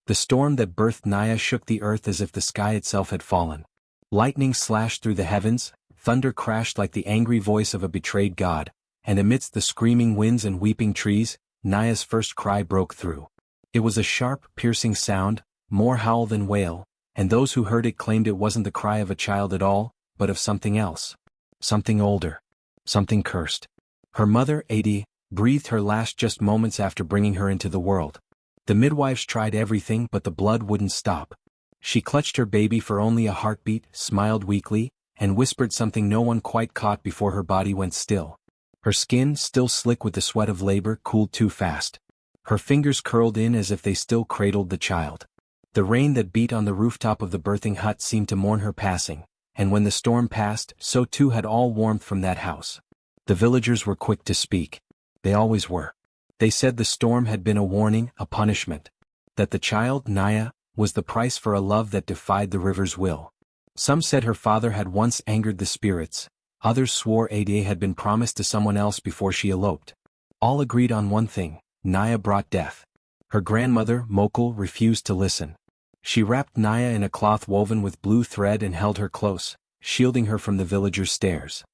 The storm that birthed Naya shook the earth as if the sky itself had fallen. Lightning slashed through the heavens, thunder crashed like the angry voice of a betrayed god, and amidst the screaming winds and weeping trees, Naya's first cry broke through. It was a sharp, piercing sound, more howl than wail, and those who heard it claimed it wasn't the cry of a child at all, but of something else. Something older. Something cursed. Her mother, Adi, breathed her last just moments after bringing her into the world. The midwives tried everything but the blood wouldn't stop. She clutched her baby for only a heartbeat, smiled weakly, and whispered something no one quite caught before her body went still. Her skin, still slick with the sweat of labor, cooled too fast. Her fingers curled in as if they still cradled the child. The rain that beat on the rooftop of the birthing hut seemed to mourn her passing, and when the storm passed, so too had all warmth from that house. The villagers were quick to speak. They always were. They said the storm had been a warning, a punishment. That the child, Naya, was the price for a love that defied the river's will. Some said her father had once angered the spirits, others swore Ada had been promised to someone else before she eloped. All agreed on one thing: Naya brought death. Her grandmother, Mokul, refused to listen. She wrapped Naya in a cloth woven with blue thread and held her close, shielding her from the villagers' stares.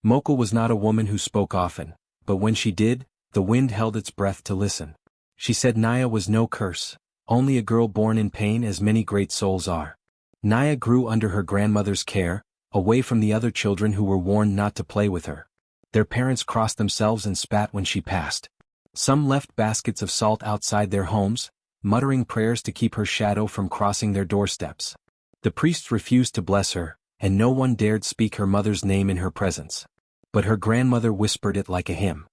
Mokul was not a woman who spoke often, but when she did, the wind held its breath to listen. She said Naya was no curse, only a girl born in pain as many great souls are. Naya grew under her grandmother's care, away from the other children who were warned not to play with her. Their parents crossed themselves and spat when she passed. Some left baskets of salt outside their homes, muttering prayers to keep her shadow from crossing their doorsteps. The priests refused to bless her, and no one dared speak her mother's name in her presence. But her grandmother whispered it like a hymn.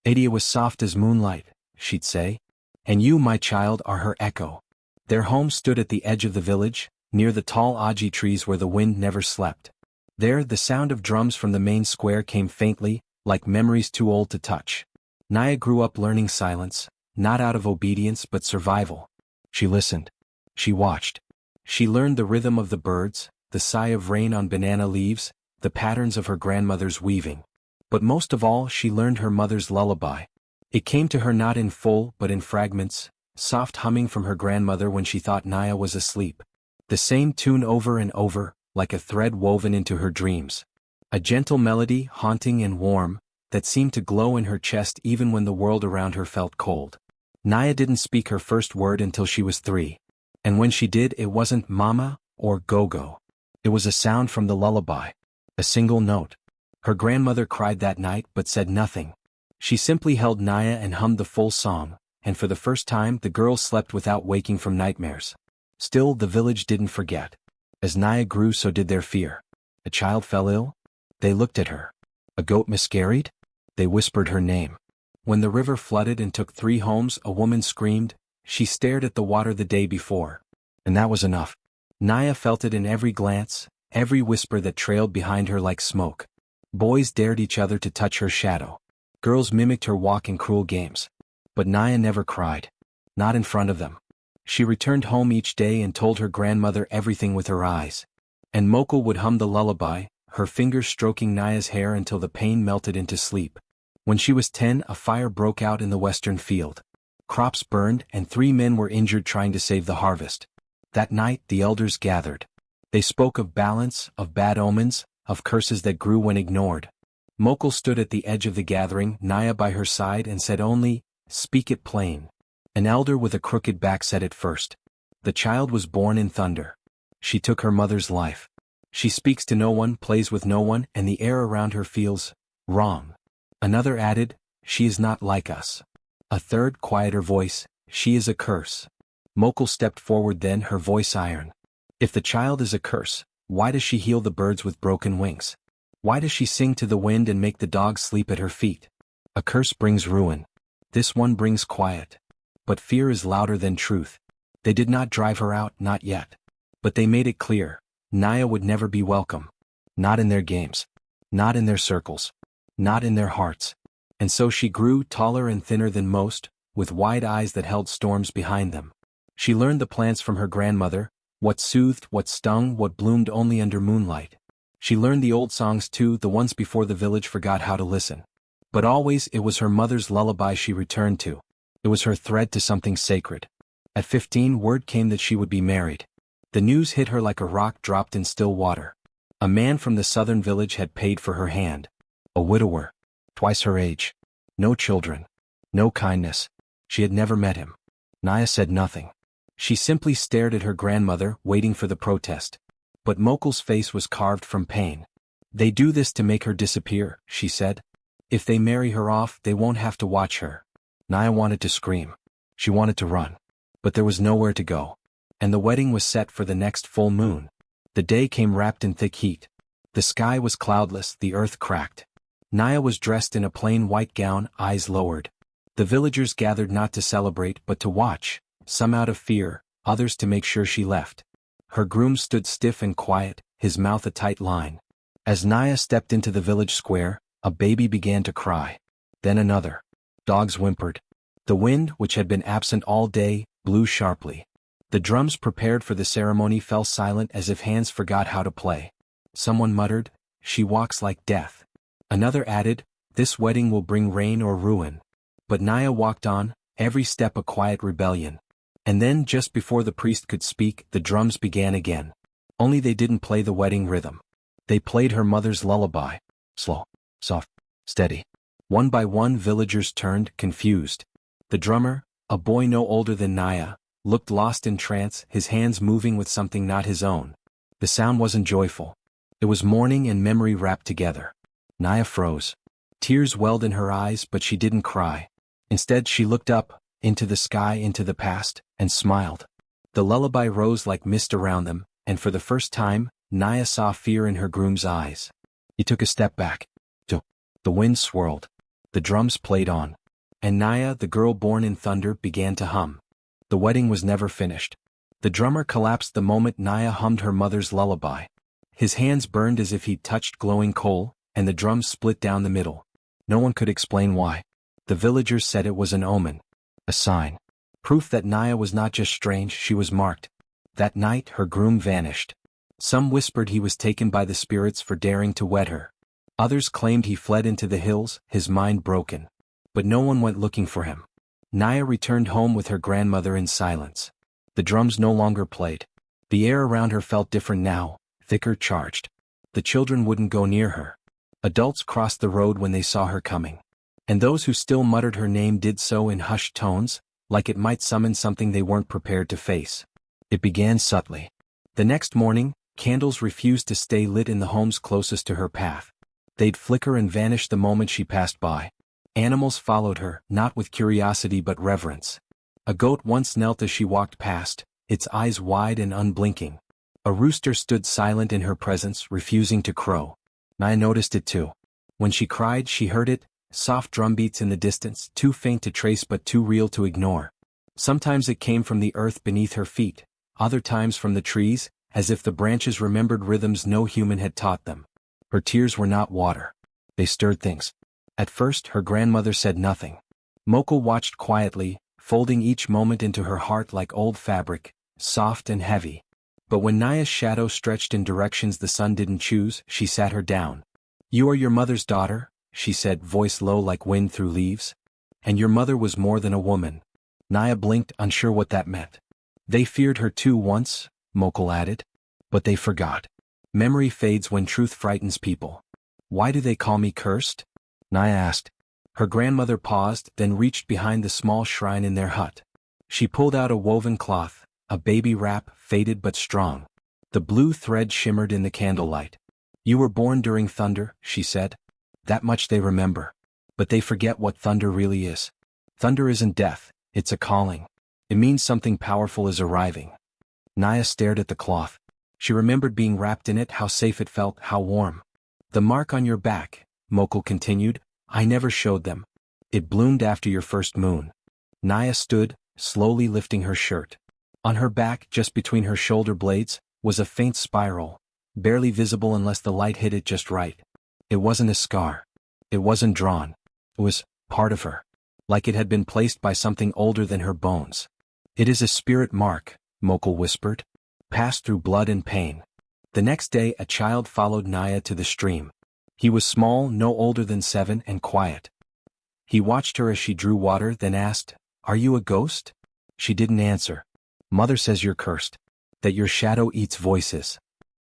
Adia was soft as moonlight, she'd say. And you, my child, are her echo. Their home stood at the edge of the village, near the tall aji trees where the wind never slept. There, the sound of drums from the main square came faintly, like memories too old to touch. Naya grew up learning silence, not out of obedience but survival. She listened. She watched. She learned the rhythm of the birds, the sigh of rain on banana leaves, the patterns of her grandmother's weaving. But most of all, she learned her mother's lullaby. It came to her not in full but in fragments, soft humming from her grandmother when she thought Naya was asleep. The same tune over and over, like a thread woven into her dreams. A gentle melody, haunting and warm, that seemed to glow in her chest even when the world around her felt cold. Naya didn't speak her first word until she was 3. And when she did, it wasn't mama or go-go. It was a sound from the lullaby. A single note. Her grandmother cried that night but said nothing. She simply held Naya and hummed the full song, and for the first time the girl slept without waking from nightmares. Still, the village didn't forget. As Naya grew, so did their fear. A child fell ill? They looked at her. A goat miscarried? They whispered her name. When the river flooded and took 3 homes, a woman screamed. She stared at the water the day before. And that was enough. Naya felt it in every glance, every whisper that trailed behind her like smoke. Boys dared each other to touch her shadow. Girls mimicked her walk in cruel games. But Naya never cried. Not in front of them. She returned home each day and told her grandmother everything with her eyes. And Mokul would hum the lullaby, her fingers stroking Naya's hair until the pain melted into sleep. When she was 10, a fire broke out in the western field. Crops burned and 3 men were injured trying to save the harvest. That night, the elders gathered. They spoke of balance, of bad omens, of curses that grew when ignored. Mokul stood at the edge of the gathering, Naya by her side, and said only, "Speak it plain." An elder with a crooked back said it first. The child was born in thunder. She took her mother's life. She speaks to no one, plays with no one, and the air around her feels wrong. Another added, "She is not like us." A third, quieter voice, "She is a curse." Mokul stepped forward then, her voice iron. If the child is a curse, why does she heal the birds with broken wings? Why does she sing to the wind and make the dogs sleep at her feet? A curse brings ruin. This one brings quiet. But fear is louder than truth. They did not drive her out, not yet. But they made it clear, Naya would never be welcome. Not in their games. Not in their circles. Not in their hearts. And so she grew taller and thinner than most, with wide eyes that held storms behind them. She learned the plants from her grandmother, what soothed, what stung, what bloomed only under moonlight. She learned the old songs too, the ones before the village forgot how to listen. But always it was her mother's lullaby she returned to. It was her thread to something sacred. At 15, word came that she would be married. The news hit her like a rock dropped in still water. A man from the southern village had paid for her hand. A widower. Twice her age. No children. No kindness. She had never met him. Naya said nothing. She simply stared at her grandmother, waiting for the protest. But Mokul's face was carved from pain. They do this to make her disappear, she said. If they marry her off, they won't have to watch her. Naya wanted to scream. She wanted to run. But there was nowhere to go. And the wedding was set for the next full moon. The day came wrapped in thick heat. The sky was cloudless, the earth cracked. Naya was dressed in a plain white gown, eyes lowered. The villagers gathered not to celebrate but to watch, some out of fear, others to make sure she left. Her groom stood stiff and quiet, his mouth a tight line. As Naya stepped into the village square, a baby began to cry. Then another. Dogs whimpered. The wind, which had been absent all day, blew sharply. The drums prepared for the ceremony fell silent as if hands forgot how to play. Someone muttered, "She walks like death." Another added, "This wedding will bring rain or ruin." But Naya walked on, every step a quiet rebellion. And then, just before the priest could speak, the drums began again. Only they didn't play the wedding rhythm. They played her mother's lullaby. Slow, soft, steady. One by one villagers turned, confused. The drummer, a boy no older than Naya, looked lost in trance, his hands moving with something not his own. The sound wasn't joyful. It was mourning and memory wrapped together. Naya froze. Tears welled in her eyes, but she didn't cry. Instead she looked up, into the sky, into the past, and smiled. The lullaby rose like mist around them, and for the first time, Naya saw fear in her groom's eyes. He took a step back. The wind swirled. The drums played on. And Naya, the girl born in thunder, began to hum. The wedding was never finished. The drummer collapsed the moment Naya hummed her mother's lullaby. His hands burned as if he'd touched glowing coal, and the drums split down the middle. No one could explain why. The villagers said it was an omen. A sign. Proof that Naya was not just strange, she was marked. That night her groom vanished. Some whispered he was taken by the spirits for daring to wed her. Others claimed he fled into the hills, his mind broken. But no one went looking for him. Naya returned home with her grandmother in silence. The drums no longer played. The air around her felt different now, thicker, charged. The children wouldn't go near her. Adults crossed the road when they saw her coming. And those who still muttered her name did so in hushed tones, like it might summon something they weren't prepared to face. It began subtly. The next morning, candles refused to stay lit in the homes closest to her path. They'd flicker and vanish the moment she passed by. Animals followed her, not with curiosity but reverence. A goat once knelt as she walked past, its eyes wide and unblinking. A rooster stood silent in her presence, refusing to crow. Naya noticed it too. When she cried, she heard it, soft drumbeats in the distance, too faint to trace but too real to ignore. Sometimes it came from the earth beneath her feet, other times from the trees, as if the branches remembered rhythms no human had taught them. Her tears were not water. They stirred things. At first, her grandmother said nothing. Mokul watched quietly, folding each moment into her heart like old fabric, soft and heavy. But when Naya's shadow stretched in directions the sun didn't choose, she sat her down. "You are your mother's daughter," she said, voice low like wind through leaves. "And your mother was more than a woman." Naya blinked, unsure what that meant. "They feared her too once," Mokul added. "But they forgot. Memory fades when truth frightens people." "Why do they call me cursed?" Naya asked. Her grandmother paused, then reached behind the small shrine in their hut. She pulled out a woven cloth, a baby wrap, faded but strong. The blue thread shimmered in the candlelight. "You were born during thunder," she said. "That much they remember. But they forget what thunder really is. Thunder isn't death, it's a calling. It means something powerful is arriving." Naya stared at the cloth. She remembered being wrapped in it, how safe it felt, how warm. "The mark on your back," Mokul continued, "I never showed them. It bloomed after your first moon." Naya stood, slowly lifting her shirt. On her back, just between her shoulder blades, was a faint spiral, barely visible unless the light hit it just right. It wasn't a scar. It wasn't drawn. It was part of her, like it had been placed by something older than her bones. "It is a spirit mark," Mokul whispered, "passed through blood and pain." The next day a child followed Naya to the stream. He was small, no older than 7, and quiet. He watched her as she drew water, then asked, "Are you a ghost?" She didn't answer. Mother says you're cursed. That your shadow eats voices.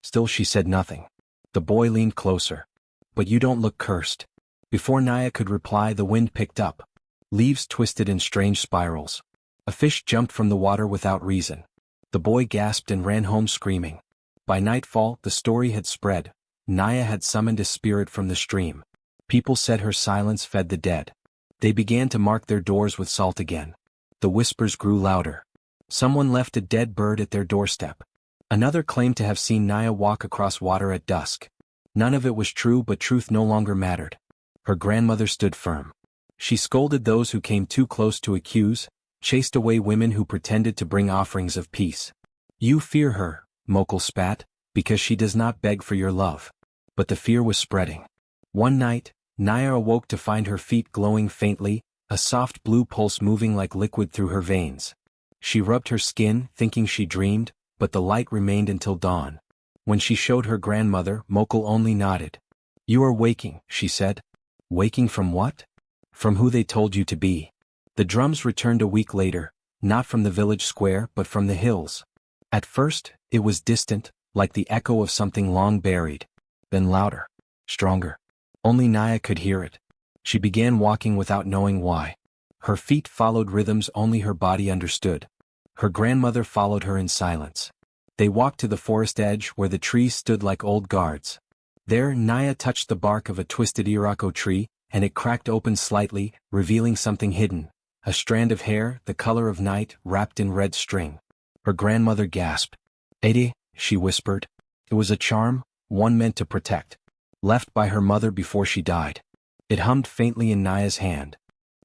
Still she said nothing. The boy leaned closer. But you don't look cursed. Before Naya could reply, the wind picked up. Leaves twisted in strange spirals. A fish jumped from the water without reason. The boy gasped and ran home screaming. By nightfall, the story had spread. Naya had summoned a spirit from the stream. People said her silence fed the dead. They began to mark their doors with salt again. The whispers grew louder. Someone left a dead bird at their doorstep. Another claimed to have seen Naya walk across water at dusk. None of it was true, but truth no longer mattered. Her grandmother stood firm. She scolded those who came too close to accuse, chased away women who pretended to bring offerings of peace. You fear her, Mokul spat, because she does not beg for your love. But the fear was spreading. One night, Naya awoke to find her feet glowing faintly, a soft blue pulse moving like liquid through her veins. She rubbed her skin, thinking she dreamed, but the light remained until dawn. When she showed her grandmother, Mokul only nodded. You are waking, she said. Waking from what? From who they told you to be. The drums returned a week later, not from the village square but from the hills. At first, it was distant, like the echo of something long buried. Then louder. Stronger. Only Naya could hear it. She began walking without knowing why. Her feet followed rhythms only her body understood. Her grandmother followed her in silence. They walked to the forest edge where the trees stood like old guards. There, Naya touched the bark of a twisted irako tree, and it cracked open slightly, revealing something hidden. A strand of hair, the color of night, wrapped in red string. Her grandmother gasped. Ede, she whispered. It was a charm, one meant to protect. Left by her mother before she died. It hummed faintly in Naya's hand.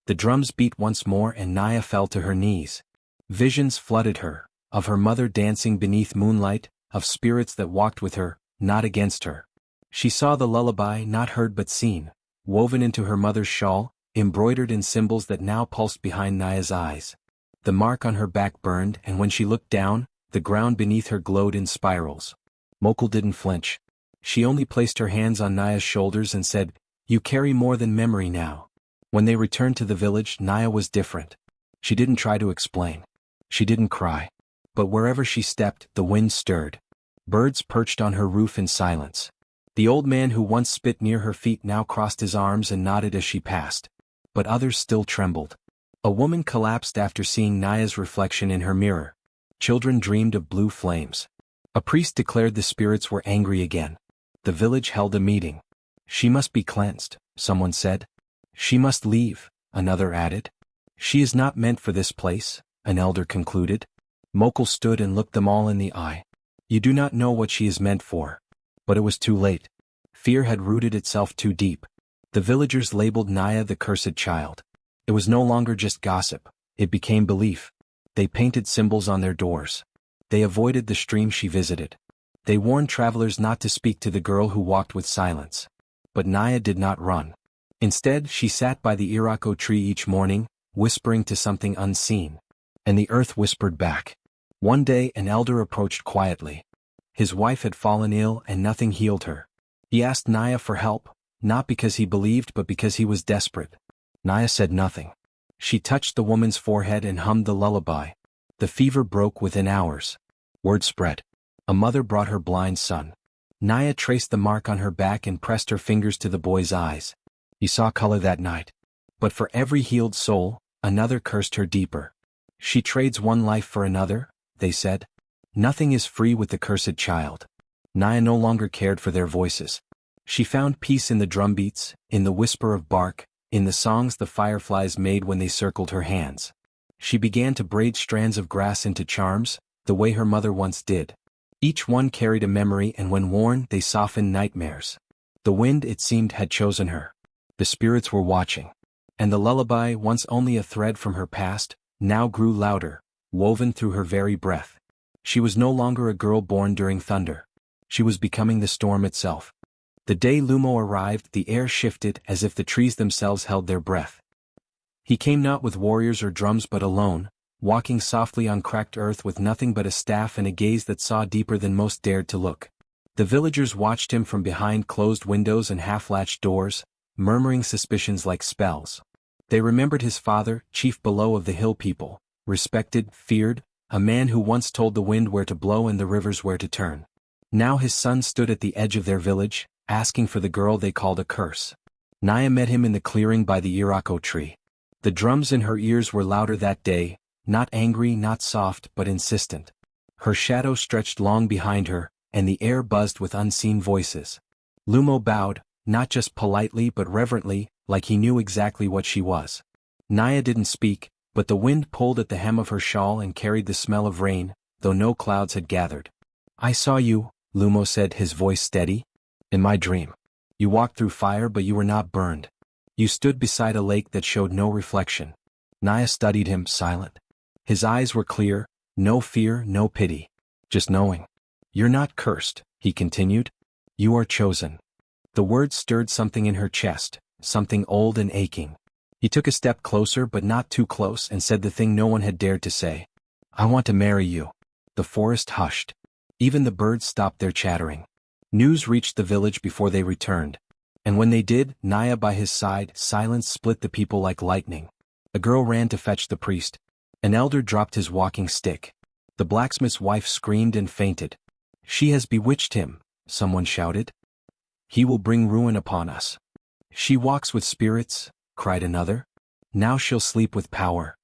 The drums beat once more and Naya fell to her knees. Visions flooded her, of her mother dancing beneath moonlight, of spirits that walked with her, not against her. She saw the lullaby, not heard but seen, woven into her mother's shawl, embroidered in symbols that now pulsed behind Naya's eyes. The mark on her back burned, and when she looked down, the ground beneath her glowed in spirals. Mokul didn't flinch. She only placed her hands on Naya's shoulders and said, You carry more than memory now. When they returned to the village, Naya was different. She didn't try to explain. She didn't cry. But wherever she stepped, the wind stirred. Birds perched on her roof in silence. The old man who once spit near her feet now crossed his arms and nodded as she passed. But others still trembled. A woman collapsed after seeing Naya's reflection in her mirror. Children dreamed of blue flames. A priest declared the spirits were angry again. The village held a meeting. She must be cleansed, someone said. She must leave, another added. She is not meant for this place, an elder concluded. Mokul stood and looked them all in the eye. You do not know what she is meant for. But it was too late. Fear had rooted itself too deep. The villagers labeled Naya the cursed child. It was no longer just gossip, it became belief. They painted symbols on their doors. They avoided the stream she visited. They warned travelers not to speak to the girl who walked with silence. But Naya did not run. Instead, she sat by the irako tree each morning, whispering to something unseen. And the earth whispered back. One day an elder approached quietly. His wife had fallen ill and nothing healed her. He asked Naya for help, not because he believed but because he was desperate. Naya said nothing. She touched the woman's forehead and hummed the lullaby. The fever broke within hours. Word spread. A mother brought her blind son. Naya traced the mark on her back and pressed her fingers to the boy's eyes. He saw color that night. But for every healed soul, another cursed her deeper. She trades one life for another, they said. Nothing is free with the cursed child. Naya no longer cared for their voices. She found peace in the drumbeats, in the whisper of bark, in the songs the fireflies made when they circled her hands. She began to braid strands of grass into charms, the way her mother once did. Each one carried a memory, and when worn, they softened nightmares. The wind, it seemed, had chosen her. The spirits were watching. And the lullaby, once only a thread from her past, now grew louder, woven through her very breath. She was no longer a girl born during thunder. She was becoming the storm itself. The day Lumo arrived, the air shifted as if the trees themselves held their breath. He came not with warriors or drums but alone, walking softly on cracked earth with nothing but a staff and a gaze that saw deeper than most dared to look. The villagers watched him from behind closed windows and half-latched doors, murmuring suspicions like spells. They remembered his father, chief below of the hill people, respected, feared, a man who once told the wind where to blow and the rivers where to turn. Now his son stood at the edge of their village, asking for the girl they called a curse. Naya met him in the clearing by the irako tree. The drums in her ears were louder that day, not angry, not soft, but insistent. Her shadow stretched long behind her, and the air buzzed with unseen voices. Lumo bowed, not just politely but reverently, like he knew exactly what she was. Naya didn't speak, but the wind pulled at the hem of her shawl and carried the smell of rain, though no clouds had gathered. "I saw you," Lumo said, his voice steady. "In my dream. You walked through fire but you were not burned. You stood beside a lake that showed no reflection." Naya studied him, silent. His eyes were clear, no fear, no pity. Just knowing. "You're not cursed," he continued. "You are chosen." The words stirred something in her chest, something old and aching. He took a step closer but not too close and said the thing no one had dared to say. "I want to marry you." The forest hushed. Even the birds stopped their chattering. News reached the village before they returned. And when they did, Naya by his side, silence split the people like lightning. A girl ran to fetch the priest. An elder dropped his walking stick. The blacksmith's wife screamed and fainted. "She has bewitched him," someone shouted. "He will bring ruin upon us." "She walks with spirits," cried another. "Now she'll sleep with power."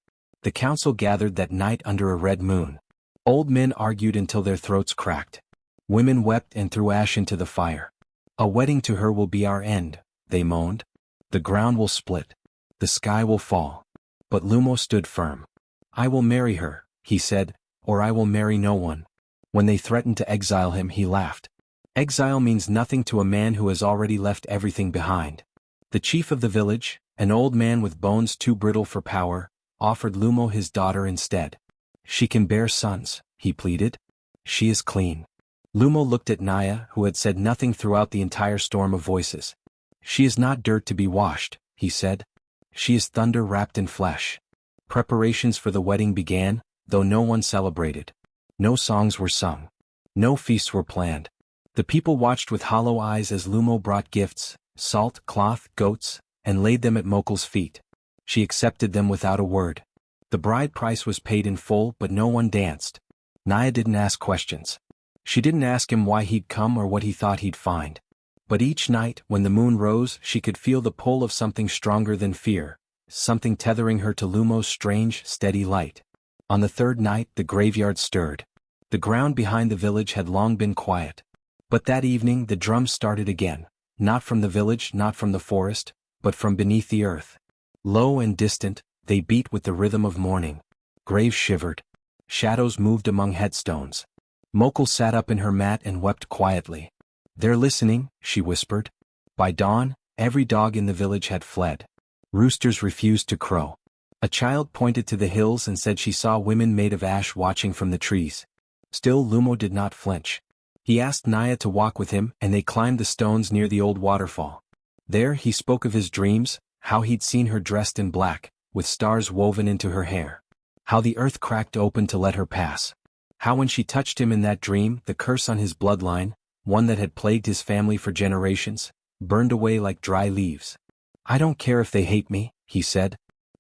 The council gathered that night under a red moon. Old men argued until their throats cracked. Women wept and threw ash into the fire. "A wedding to her will be our end," they moaned. "The ground will split. The sky will fall." But Lumo stood firm. "I will marry her," he said, "or I will marry no one." When they threatened to exile him, he laughed. Exile means nothing to a man who has already left everything behind. The chief of the village, an old man with bones too brittle for power, offered Lumo his daughter instead. "She can bear sons," he pleaded. "She is clean." Lumo looked at Naya, who had said nothing throughout the entire storm of voices. "She is not dirt to be washed," he said. "She is thunder wrapped in flesh." Preparations for the wedding began, though no one celebrated. No songs were sung. No feasts were planned. The people watched with hollow eyes as Lumo brought gifts, salt, cloth, goats, and laid them at Mokel's feet. She accepted them without a word. The bride price was paid in full but no one danced. Naya didn't ask questions. She didn't ask him why he'd come or what he thought he'd find. But each night, when the moon rose, she could feel the pull of something stronger than fear, something tethering her to Lumo's strange, steady light. On the third night, the graveyard stirred. The ground behind the village had long been quiet. But that evening the drums started again, not from the village, not from the forest, but from beneath the earth. Low and distant, they beat with the rhythm of mourning. Graves shivered. Shadows moved among headstones. Mokel sat up in her mat and wept quietly. "They're listening," she whispered. By dawn, every dog in the village had fled. Roosters refused to crow. A child pointed to the hills and said she saw women made of ash watching from the trees. Still Lumo did not flinch. He asked Naya to walk with him and they climbed the stones near the old waterfall. There he spoke of his dreams, how he'd seen her dressed in black, with stars woven into her hair. How the earth cracked open to let her pass. How when she touched him in that dream, the curse on his bloodline, one that had plagued his family for generations, burned away like dry leaves. "I don't care if they hate me," he said.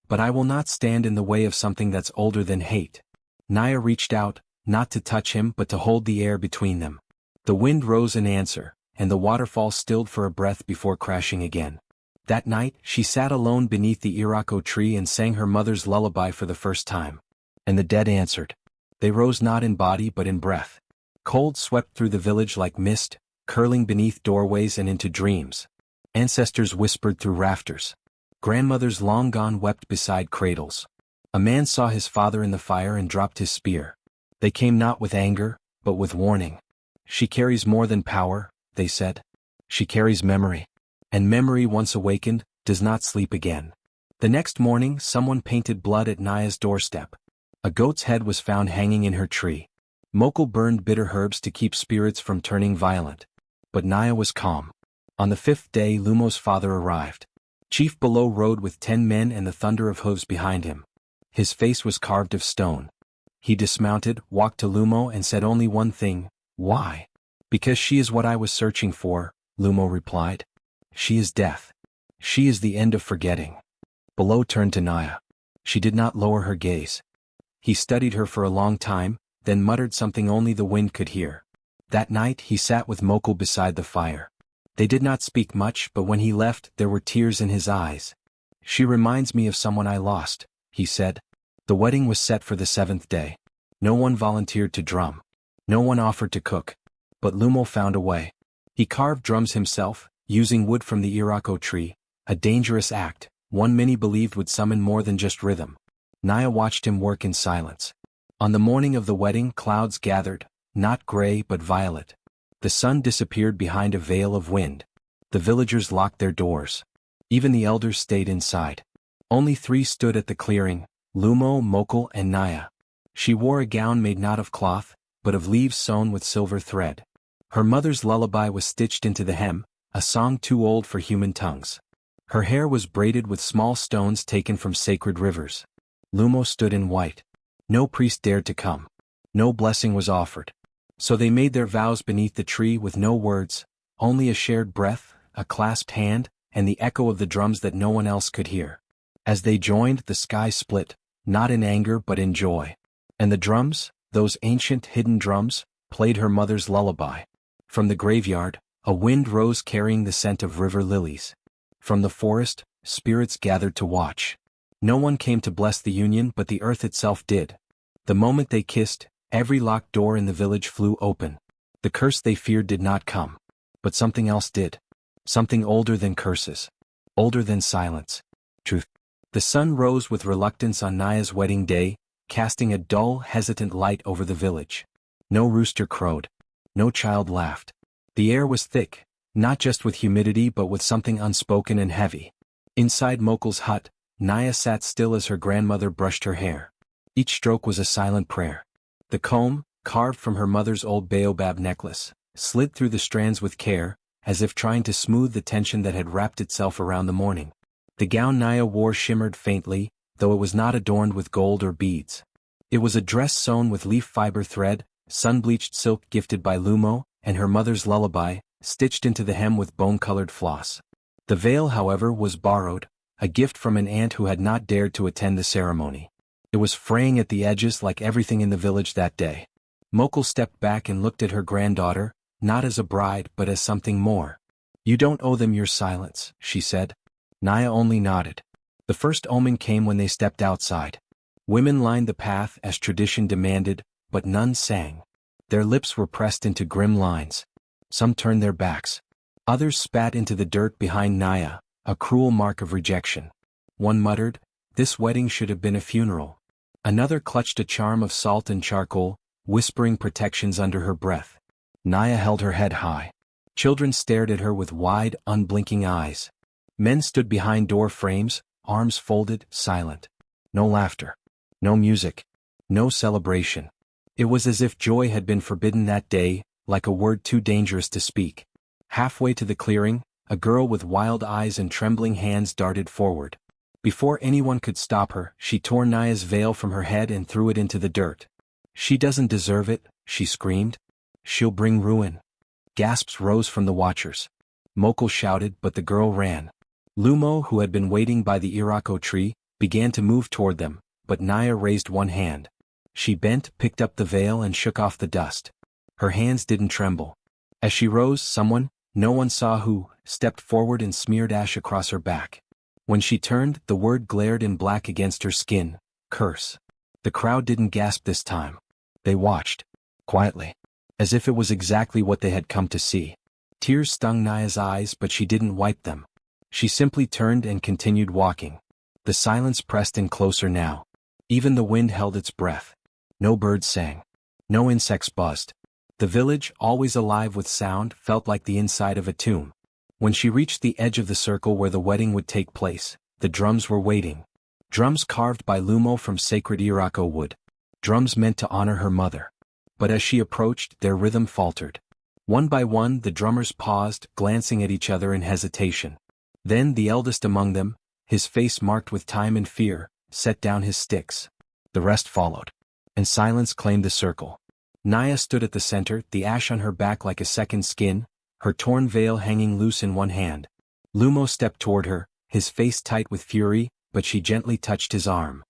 "But I will not stand in the way of something that's older than hate." Naya reached out, not to touch him but to hold the air between them. The wind rose in answer, and the waterfall stilled for a breath before crashing again. That night, she sat alone beneath the irako tree and sang her mother's lullaby for the first time. And the dead answered. They rose not in body but in breath. Cold swept through the village like mist, curling beneath doorways and into dreams. Ancestors whispered through rafters. Grandmothers long gone wept beside cradles. A man saw his father in the fire and dropped his spear. They came not with anger, but with warning. "She carries more than power," they said. "She carries memory. And memory once awakened, does not sleep again." The next morning someone painted blood at Naya's doorstep. A goat's head was found hanging in her tree. Mokel burned bitter herbs to keep spirits from turning violent. But Naya was calm. On the fifth day Lumo's father arrived. Chief Below rode with 10 men and the thunder of hooves behind him. His face was carved of stone. He dismounted, walked to Lumo and said only one thing, "Why?" "Because she is what I was searching for," Lumo replied. "She is death. She is the end of forgetting." Below turned to Naya. She did not lower her gaze. He studied her for a long time, then muttered something only the wind could hear. That night he sat with Mokul beside the fire. They did not speak much, but when he left there were tears in his eyes. "She reminds me of someone I lost," he said. The wedding was set for the 7th day. No one volunteered to drum. No one offered to cook. But Lumo found a way. He carved drums himself, using wood from the Irako tree, a dangerous act, one many believed would summon more than just rhythm. Naya watched him work in silence. On the morning of the wedding, clouds gathered, not gray but violet. The sun disappeared behind a veil of wind. The villagers locked their doors. Even the elders stayed inside. Only 3 stood at the clearing: Lumo, Mokul, and Naya. She wore a gown made not of cloth, but of leaves sewn with silver thread. Her mother's lullaby was stitched into the hem, a song too old for human tongues. Her hair was braided with small stones taken from sacred rivers. Lumo stood in white. No priest dared to come. No blessing was offered. So they made their vows beneath the tree with no words, only a shared breath, a clasped hand, and the echo of the drums that no one else could hear. As they joined, the sky split, not in anger but in joy. And the drums, those ancient hidden drums, played her mother's lullaby. From the graveyard, a wind rose carrying the scent of river lilies. From the forest, spirits gathered to watch. No one came to bless the union, but the earth itself did. The moment they kissed, every locked door in the village flew open. The curse they feared did not come. But something else did. Something older than curses. Older than silence. Truth. The sun rose with reluctance on Naya's wedding day, casting a dull, hesitant light over the village. No rooster crowed. No child laughed. The air was thick, not just with humidity but with something unspoken and heavy. Inside Mokul's hut, Naya sat still as her grandmother brushed her hair. Each stroke was a silent prayer. The comb, carved from her mother's old baobab necklace, slid through the strands with care, as if trying to smooth the tension that had wrapped itself around the morning. The gown Naya wore shimmered faintly, though it was not adorned with gold or beads. It was a dress sewn with leaf fiber thread, sun-bleached silk gifted by Lumo, and her mother's lullaby, stitched into the hem with bone-colored floss. The veil, however, was borrowed, a gift from an aunt who had not dared to attend the ceremony. It was fraying at the edges like everything in the village that day. Mokul stepped back and looked at her granddaughter, not as a bride but as something more. "You don't owe them your silence," she said. Naya only nodded. The first omen came when they stepped outside. Women lined the path as tradition demanded, but none sang. Their lips were pressed into grim lines. Some turned their backs. Others spat into the dirt behind Naya, a cruel mark of rejection. One muttered, "This wedding should have been a funeral." Another clutched a charm of salt and charcoal, whispering protections under her breath. Naya held her head high. Children stared at her with wide, unblinking eyes. Men stood behind door frames, arms folded, silent. No laughter. No music. No celebration. It was as if joy had been forbidden that day, like a word too dangerous to speak. Halfway to the clearing, a girl with wild eyes and trembling hands darted forward. Before anyone could stop her, she tore Naya's veil from her head and threw it into the dirt. "She doesn't deserve it," she screamed. "She'll bring ruin." Gasps rose from the watchers. Mokul shouted, but the girl ran. Lumo, who had been waiting by the Irako tree, began to move toward them, but Naya raised one hand. She bent, picked up the veil and shook off the dust. Her hands didn't tremble. As she rose, someone, no one saw who, stepped forward and smeared ash across her back. When she turned, the word glared in black against her skin: curse. The crowd didn't gasp this time. They watched. Quietly. As if it was exactly what they had come to see. Tears stung Naya's eyes, but she didn't wipe them. She simply turned and continued walking. The silence pressed in closer now. Even the wind held its breath. No birds sang. No insects buzzed. The village, always alive with sound, felt like the inside of a tomb. When she reached the edge of the circle where the wedding would take place, the drums were waiting. Drums carved by Lumo from sacred Irako wood. Drums meant to honor her mother. But as she approached, their rhythm faltered. One by one, the drummers paused, glancing at each other in hesitation. Then the eldest among them, his face marked with time and fear, set down his sticks. The rest followed. And silence claimed the circle. Naya stood at the center, the ash on her back like a second skin, her torn veil hanging loose in one hand. Lumo stepped toward her, his face tight with fury, but she gently touched his arm.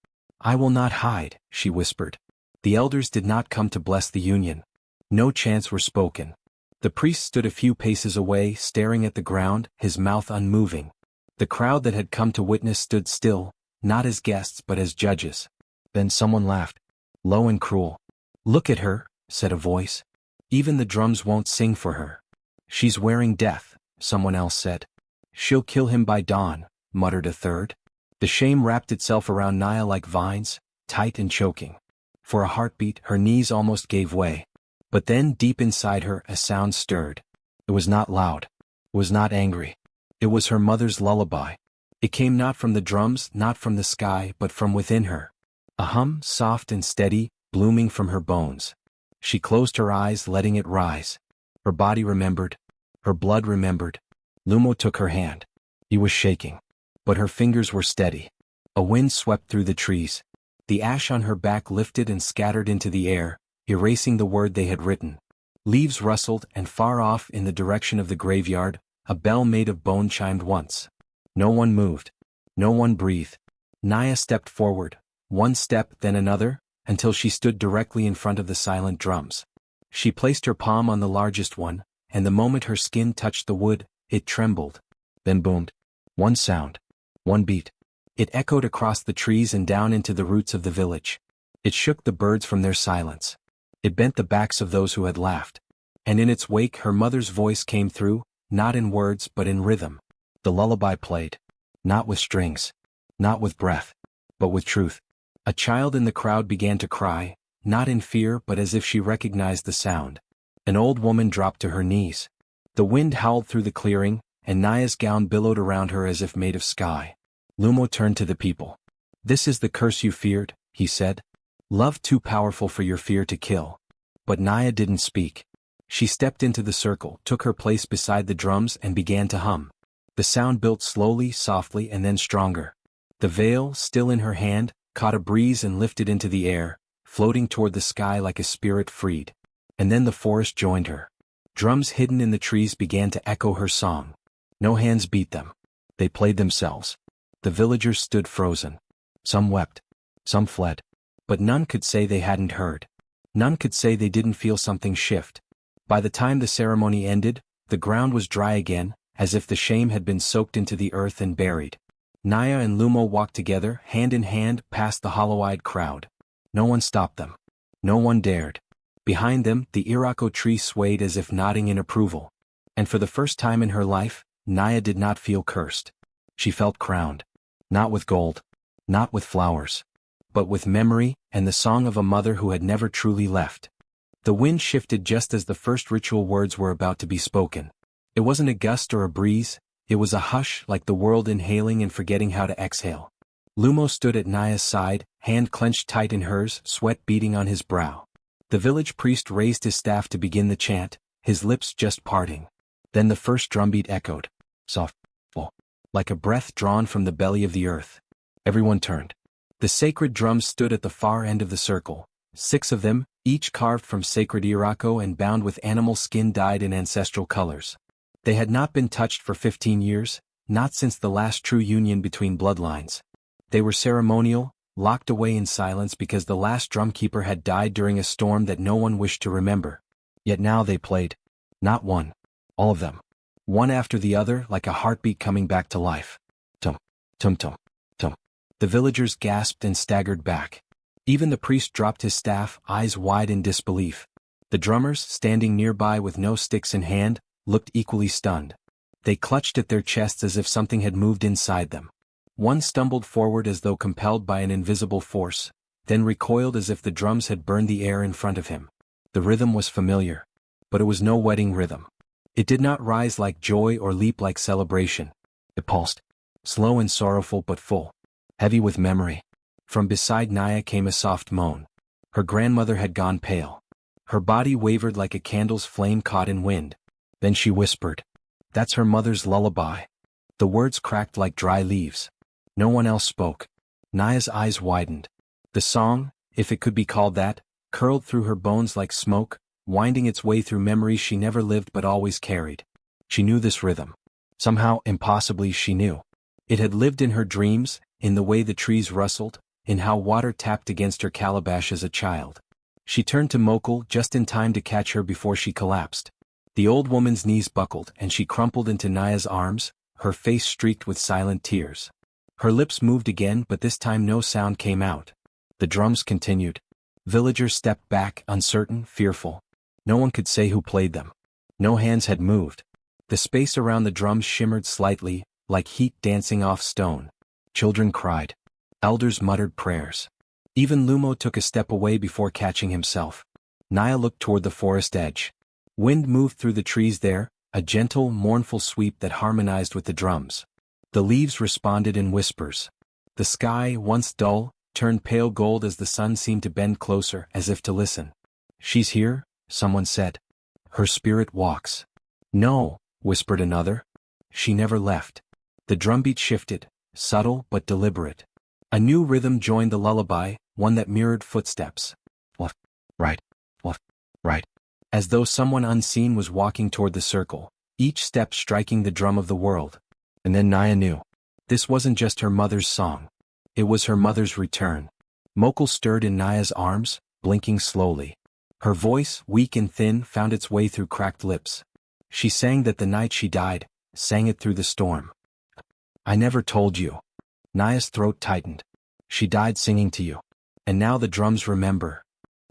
"I will not hide," she whispered. The elders did not come to bless the union. No chants were spoken. The priest stood a few paces away, staring at the ground, his mouth unmoving. The crowd that had come to witness stood still, not as guests but as judges. Then someone laughed, low and cruel. "Look at her," said a voice. "Even the drums won't sing for her." "She's wearing death," someone else said. "She'll kill him by dawn," muttered a third. The shame wrapped itself around Naya like vines, tight and choking. For a heartbeat, her knees almost gave way. But then, deep inside her, a sound stirred. It was not loud. It was not angry. It was her mother's lullaby. It came not from the drums, not from the sky, but from within her. A hum, soft and steady, blooming from her bones. She closed her eyes, letting it rise. Her body remembered. Her blood remembered. Lumo took her hand. He was shaking. But her fingers were steady. A wind swept through the trees. The ash on her back lifted and scattered into the air, erasing the word they had written. Leaves rustled, and far off in the direction of the graveyard, a bell made of bone chimed once. No one moved. No one breathed. Naya stepped forward, one step then another, until she stood directly in front of the silent drums. She placed her palm on the largest one, and the moment her skin touched the wood, it trembled. Then boomed. One sound. One beat. It echoed across the trees and down into the roots of the village. It shook the birds from their silence. It bent the backs of those who had laughed. And in its wake her mother's voice came through, not in words but in rhythm. The lullaby played. Not with strings. Not with breath. But with truth. A child in the crowd began to cry, not in fear but as if she recognized the sound. An old woman dropped to her knees. The wind howled through the clearing, and Naya's gown billowed around her as if made of sky. Lumo turned to the people. "This is the curse you feared," he said. "Love too powerful for your fear to kill." But Naya didn't speak. She stepped into the circle, took her place beside the drums and began to hum. The sound built slowly, softly, and then stronger. The veil, still in her hand, caught a breeze and lifted into the air, floating toward the sky like a spirit freed. And then the forest joined her. Drums hidden in the trees began to echo her song. No hands beat them. They played themselves. The villagers stood frozen. Some wept. Some fled. But none could say they hadn't heard. None could say they didn't feel something shift. By the time the ceremony ended, the ground was dry again, as if the shame had been soaked into the earth and buried. Naya and Lumo walked together, hand in hand, past the hollow-eyed crowd. No one stopped them. No one dared. Behind them, the Irako tree swayed as if nodding in approval. And for the first time in her life, Naya did not feel cursed. She felt crowned. Not with gold. Not with flowers. But with memory, and the song of a mother who had never truly left. The wind shifted just as the first ritual words were about to be spoken. It wasn't a gust or a breeze, it was a hush like the world inhaling and forgetting how to exhale. Lumo stood at Naya's side, hand clenched tight in hers, sweat beading on his brow. The village priest raised his staff to begin the chant, his lips just parting. Then the first drumbeat echoed. Soft. Like a breath drawn from the belly of the earth. Everyone turned. The sacred drums stood at the far end of the circle, 6 of them, each carved from sacred Irako and bound with animal skin dyed in ancestral colors. They had not been touched for 15 years, not since the last true union between bloodlines. They were ceremonial, locked away in silence because the last drumkeeper had died during a storm that no one wished to remember. Yet now they played. Not one. All of them. One after the other, like a heartbeat coming back to life. Tum, tum tum, tum. The villagers gasped and staggered back. Even the priest dropped his staff, eyes wide in disbelief. The drummers, standing nearby with no sticks in hand, looked equally stunned. They clutched at their chests as if something had moved inside them. One stumbled forward as though compelled by an invisible force, then recoiled as if the drums had burned the air in front of him. The rhythm was familiar. But it was no wedding rhythm. It did not rise like joy or leap like celebration. It pulsed. Slow and sorrowful but full. Heavy with memory. From beside Naya came a soft moan. Her grandmother had gone pale. Her body wavered like a candle's flame caught in wind. Then she whispered. "That's her mother's lullaby." The words cracked like dry leaves. No one else spoke. Naya's eyes widened. The song, if it could be called that, curled through her bones like smoke, winding its way through memories she never lived but always carried. She knew this rhythm. Somehow, impossibly, she knew. It had lived in her dreams, in the way the trees rustled, in how water tapped against her calabash as a child. She turned to Mokul just in time to catch her before she collapsed. The old woman's knees buckled and she crumpled into Naya's arms, her face streaked with silent tears. Her lips moved again, but this time no sound came out. The drums continued. Villagers stepped back, uncertain, fearful. No one could say who played them. No hands had moved. The space around the drums shimmered slightly, like heat dancing off stone. Children cried. Elders muttered prayers. Even Lumo took a step away before catching himself. Naya looked toward the forest edge. Wind moved through the trees there, a gentle, mournful sweep that harmonized with the drums. The leaves responded in whispers. The sky, once dull, turned pale gold as the sun seemed to bend closer, as if to listen. "She's here," someone said. "Her spirit walks." "No," whispered another. "She never left." The drumbeat shifted, subtle but deliberate. A new rhythm joined the lullaby, one that mirrored footsteps. Left, right, left, right. As though someone unseen was walking toward the circle, each step striking the drum of the world. And then Naya knew. This wasn't just her mother's song. It was her mother's return. Mokul stirred in Naya's arms, blinking slowly. Her voice, weak and thin, found its way through cracked lips. She sang that the night she died, sang it through the storm. "I never told you." Naya's throat tightened. "She died singing to you. And now the drums remember."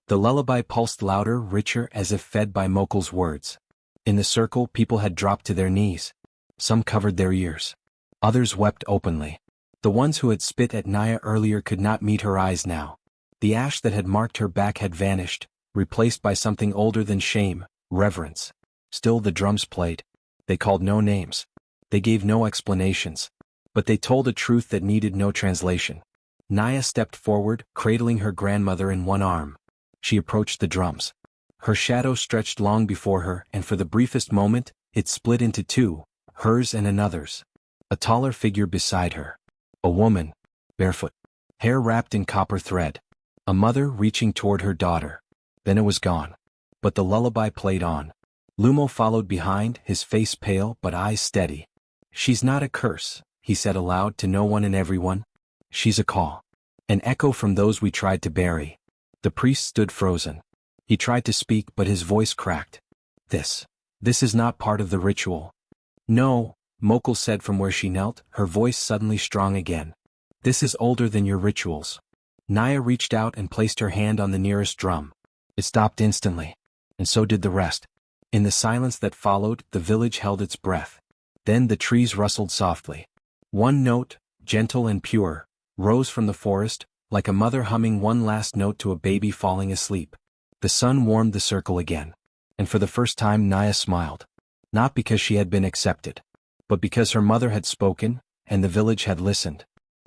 The lullaby pulsed louder, richer, as if fed by Mokul's words. In the circle, people had dropped to their knees. Some covered their ears. Others wept openly. The ones who had spit at Naya earlier could not meet her eyes now. The ash that had marked her back had vanished, replaced by something older than shame, reverence. Still the drums played. They called no names. They gave no explanations. But they told a truth that needed no translation. Naya stepped forward, cradling her grandmother in one arm. She approached the drums. Her shadow stretched long before her, and for the briefest moment, it split into two, hers and another's. A taller figure beside her. A woman, barefoot, hair wrapped in copper thread. A mother reaching toward her daughter. Then it was gone. But the lullaby played on. Lumo followed behind, his face pale but eyes steady. "She's not a curse," he said aloud to no one and everyone. "She's a call. An echo from those we tried to bury." The priest stood frozen. He tried to speak, but his voice cracked. This is not part of the ritual." "No," Mokul said from where she knelt, her voice suddenly strong again. "This is older than your rituals." Naya reached out and placed her hand on the nearest drum. It stopped instantly. And so did the rest. In the silence that followed, the village held its breath. Then the trees rustled softly. One note, gentle and pure, rose from the forest, like a mother humming one last note to a baby falling asleep. The sun warmed the circle again. And for the first time Naya smiled. Not because she had been accepted, but because her mother had spoken, and the village had listened.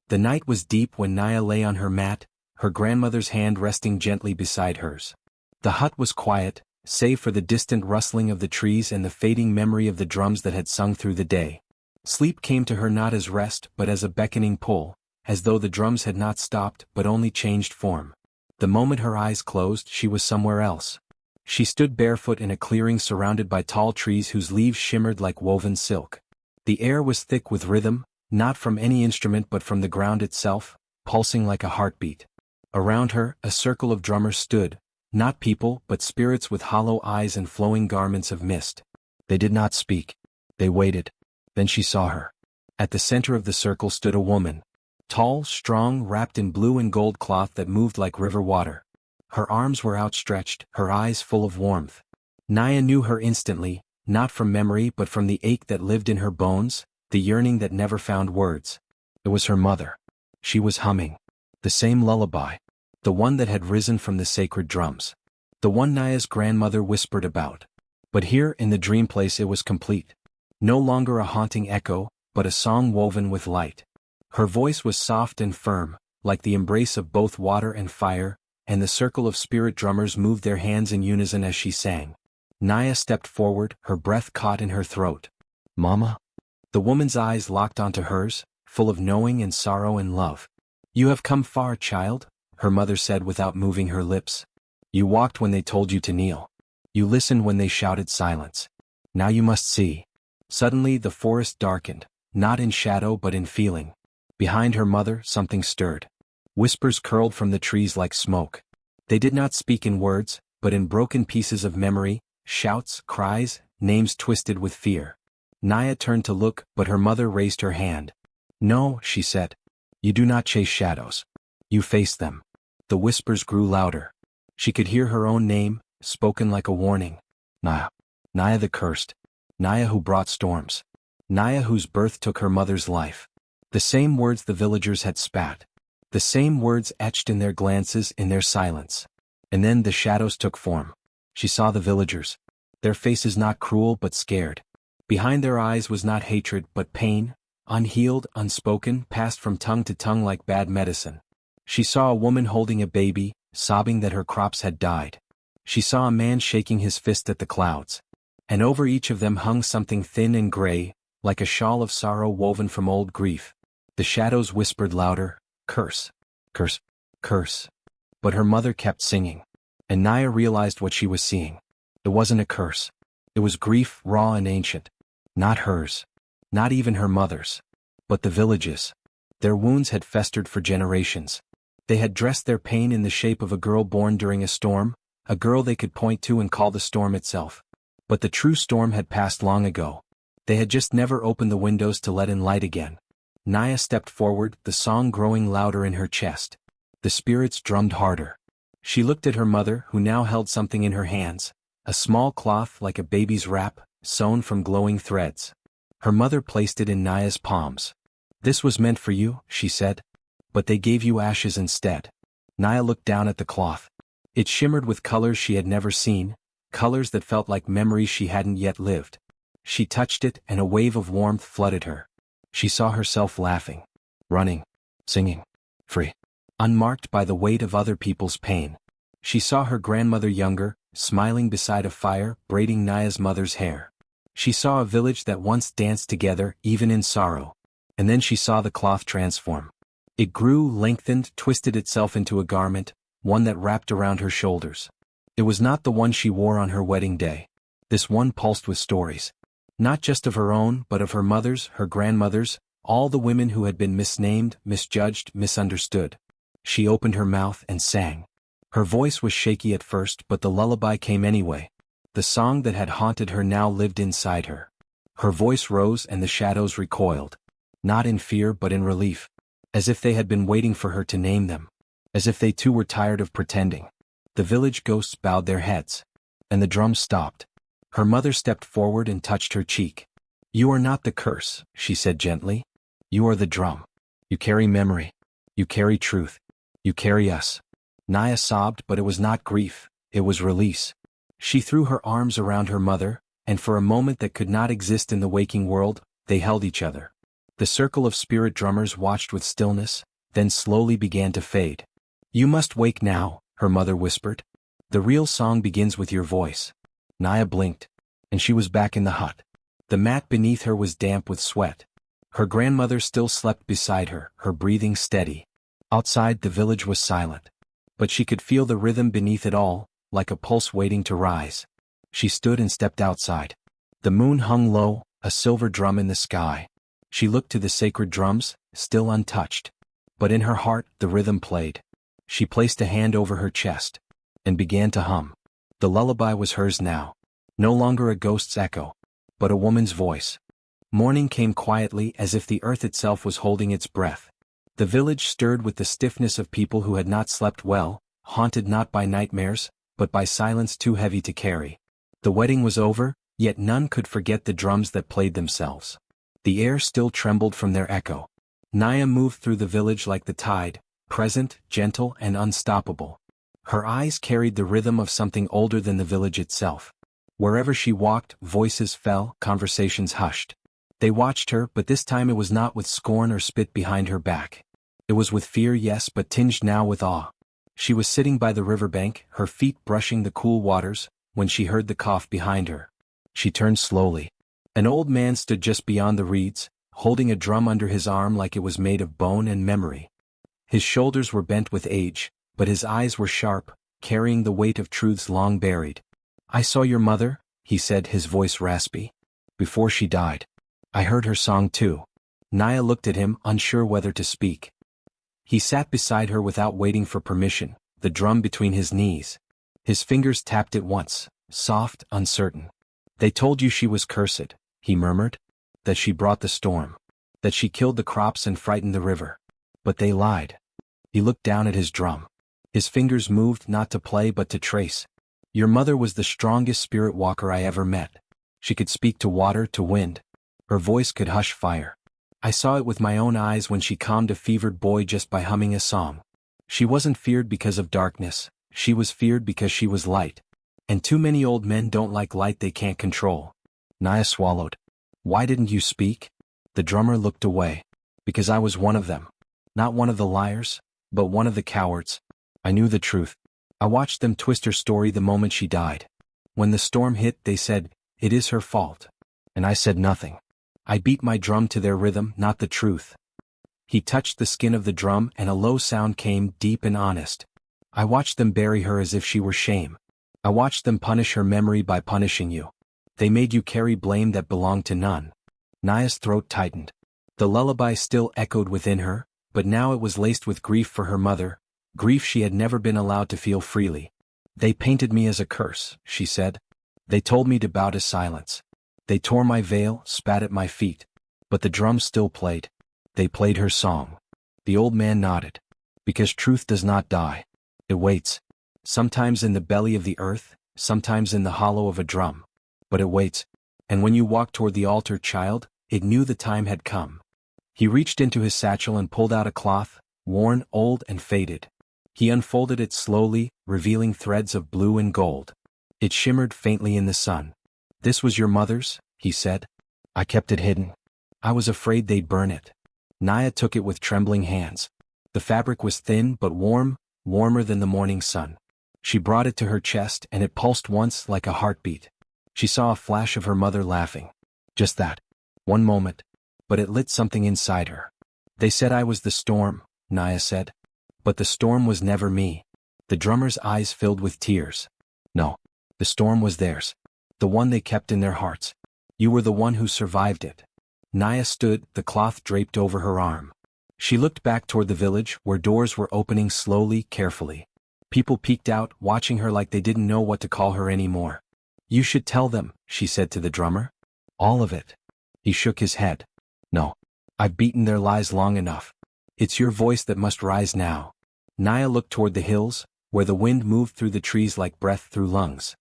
The night was deep when Naya lay on her mat, her grandmother's hand resting gently beside hers. The hut was quiet, save for the distant rustling of the trees and the fading memory of the drums that had sung through the day. Sleep came to her not as rest but as a beckoning pull, as though the drums had not stopped but only changed form. The moment her eyes closed, she was somewhere else. She stood barefoot in a clearing surrounded by tall trees whose leaves shimmered like woven silk. The air was thick with rhythm, not from any instrument but from the ground itself, pulsing like a heartbeat. Around her, a circle of drummers stood, not people but spirits with hollow eyes and flowing garments of mist. They did not speak. They waited. Then she saw her. At the center of the circle stood a woman. Tall, strong, wrapped in blue and gold cloth that moved like river water. Her arms were outstretched, her eyes full of warmth. Naya knew her instantly, not from memory but from the ache that lived in her bones, the yearning that never found words. It was her mother. She was humming. The same lullaby. The one that had risen from the sacred drums. The one Naya's grandmother whispered about. But here in the dream place it was complete. No longer a haunting echo, but a song woven with light. Her voice was soft and firm, like the embrace of both water and fire, and the circle of spirit drummers moved their hands in unison as she sang. Naya stepped forward, her breath caught in her throat. "Mama?" The woman's eyes locked onto hers, full of knowing and sorrow and love. "You have come far, child," her mother said without moving her lips. "You walked when they told you to kneel. You listened when they shouted silence. Now you must see." Suddenly the forest darkened, not in shadow but in feeling. Behind her mother something stirred. Whispers curled from the trees like smoke. They did not speak in words, but in broken pieces of memory, shouts, cries, names twisted with fear. Naya turned to look, but her mother raised her hand. "No," she said. "You do not chase shadows. You face them." The whispers grew louder. She could hear her own name, spoken like a warning. Naya. Naya the cursed. Naya who brought storms. Naya whose birth took her mother's life. The same words the villagers had spat. The same words etched in their glances, in their silence. And then the shadows took form. She saw the villagers. Their faces not cruel but scared. Behind their eyes was not hatred but pain, unhealed, unspoken, passed from tongue to tongue like bad medicine. She saw a woman holding a baby, sobbing that her crops had died. She saw a man shaking his fist at the clouds. And over each of them hung something thin and gray, like a shawl of sorrow woven from old grief. The shadows whispered louder, "Curse, curse, curse." But her mother kept singing. And Naya realized what she was seeing. It wasn't a curse. It was grief, raw and ancient. Not hers. Not even her mother's. But the village's. Their wounds had festered for generations. They had dressed their pain in the shape of a girl born during a storm, a girl they could point to and call the storm itself. But the true storm had passed long ago. They had just never opened the windows to let in light again. Naya stepped forward, the song growing louder in her chest. The spirits drummed harder. She looked at her mother, who now held something in her hands, a small cloth like a baby's wrap, sewn from glowing threads. Her mother placed it in Naya's palms. "This was meant for you," she said. "But they gave you ashes instead." Naya looked down at the cloth. It shimmered with colors she had never seen, colors that felt like memories she hadn't yet lived. She touched it, and a wave of warmth flooded her. She saw herself laughing, running, singing, free, unmarked by the weight of other people's pain. She saw her grandmother younger, smiling beside a fire, braiding Naya's mother's hair. She saw a village that once danced together, even in sorrow. And then she saw the cloth transform. It grew, lengthened, twisted itself into a garment, one that wrapped around her shoulders. It was not the one she wore on her wedding day. This one pulsed with stories. Not just of her own, but of her mother's, her grandmother's, all the women who had been misnamed, misjudged, misunderstood. She opened her mouth and sang. Her voice was shaky at first, but the lullaby came anyway. The song that had haunted her now lived inside her. Her voice rose and the shadows recoiled. Not in fear but in relief. As if they had been waiting for her to name them. As if they too were tired of pretending. The village ghosts bowed their heads. And the drums stopped. Her mother stepped forward and touched her cheek. "You are not the curse," she said gently. "You are the drum. You carry memory. You carry truth. You carry us." Naya sobbed, but it was not grief, it was release. She threw her arms around her mother, and for a moment that could not exist in the waking world, they held each other. The circle of spirit drummers watched with stillness, then slowly began to fade. "You must wake now," her mother whispered. "The real song begins with your voice." Naya blinked, and she was back in the hut. The mat beneath her was damp with sweat. Her grandmother still slept beside her, her breathing steady. Outside the village was silent. But she could feel the rhythm beneath it all, like a pulse waiting to rise. She stood and stepped outside. The moon hung low, a silver drum in the sky. She looked to the sacred drums, still untouched. But in her heart, the rhythm played. She placed a hand over her chest and began to hum. The lullaby was hers now. No longer a ghost's echo, but a woman's voice. Morning came quietly, as if the earth itself was holding its breath. The village stirred with the stiffness of people who had not slept well, haunted not by nightmares, but by silence too heavy to carry. The wedding was over, yet none could forget the drums that played themselves. The air still trembled from their echo. Naya moved through the village like the tide, present, gentle, and unstoppable. Her eyes carried the rhythm of something older than the village itself. Wherever she walked, voices fell, conversations hushed. They watched her, but this time it was not with scorn or spit behind her back. It was with fear, yes, but tinged now with awe. She was sitting by the riverbank, her feet brushing the cool waters, when she heard the cough behind her. She turned slowly. An old man stood just beyond the reeds, holding a drum under his arm like it was made of bone and memory. His shoulders were bent with age, but his eyes were sharp, carrying the weight of truths long buried. "I saw your mother," he said, his voice raspy. "Before she died. I heard her song too." Naya looked at him, unsure whether to speak. He sat beside her without waiting for permission, the drum between his knees. His fingers tapped it once, soft, uncertain. They told you she was cursed, he murmured. That she brought the storm. That she killed the crops and frightened the river. But they lied. He looked down at his drum. His fingers moved not to play but to trace. Your mother was the strongest spirit walker I ever met. She could speak to water, to wind. Her voice could hush fire. I saw it with my own eyes when she calmed a fevered boy just by humming a song. She wasn't feared because of darkness, she was feared because she was light. And too many old men don't like light they can't control. Naya swallowed. Why didn't you speak? The drummer looked away. Because I was one of them. Not one of the liars, but one of the cowards. I knew the truth. I watched them twist her story the moment she died. When the storm hit, they said, it is her fault. And I said nothing. I beat my drum to their rhythm, not the truth. He touched the skin of the drum and a low sound came, deep and honest. I watched them bury her as if she were shame. I watched them punish her memory by punishing you. They made you carry blame that belonged to none. Naya's throat tightened. The lullaby still echoed within her, but now it was laced with grief for her mother, grief she had never been allowed to feel freely. They painted me as a curse, she said. They told me to bow to silence. They tore my veil, spat at my feet. But the drums still played. They played her song. The old man nodded. Because truth does not die. It waits. Sometimes in the belly of the earth, sometimes in the hollow of a drum. But it waits. And when you walked toward the altar, child, it knew the time had come. He reached into his satchel and pulled out a cloth, worn, old, and faded. He unfolded it slowly, revealing threads of blue and gold. It shimmered faintly in the sun. This was your mother's, he said. I kept it hidden. I was afraid they'd burn it. Naya took it with trembling hands. The fabric was thin but warm, warmer than the morning sun. She brought it to her chest and it pulsed once like a heartbeat. She saw a flash of her mother laughing. Just that. One moment. But it lit something inside her. They said I was the storm, Naya said. But the storm was never me. The drummer's eyes filled with tears. No. The storm was theirs. The one they kept in their hearts. You were the one who survived it. Naya stood, the cloth draped over her arm. She looked back toward the village where doors were opening slowly, carefully. People peeked out, watching her like they didn't know what to call her anymore. You should tell them, she said to the drummer. All of it. He shook his head. No. I've beaten their lies long enough. It's your voice that must rise now. Naya looked toward the hills, where the wind moved through the trees like breath through lungs.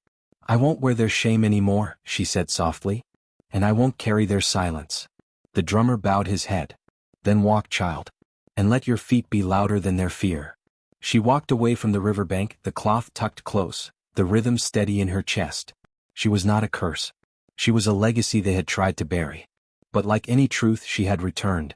I won't wear their shame anymore, she said softly. And I won't carry their silence. The drummer bowed his head. Then walk, child. And let your feet be louder than their fear. She walked away from the riverbank, the cloth tucked close, the rhythm steady in her chest. She was not a curse. She was a legacy they had tried to bury. But like any truth, she had returned.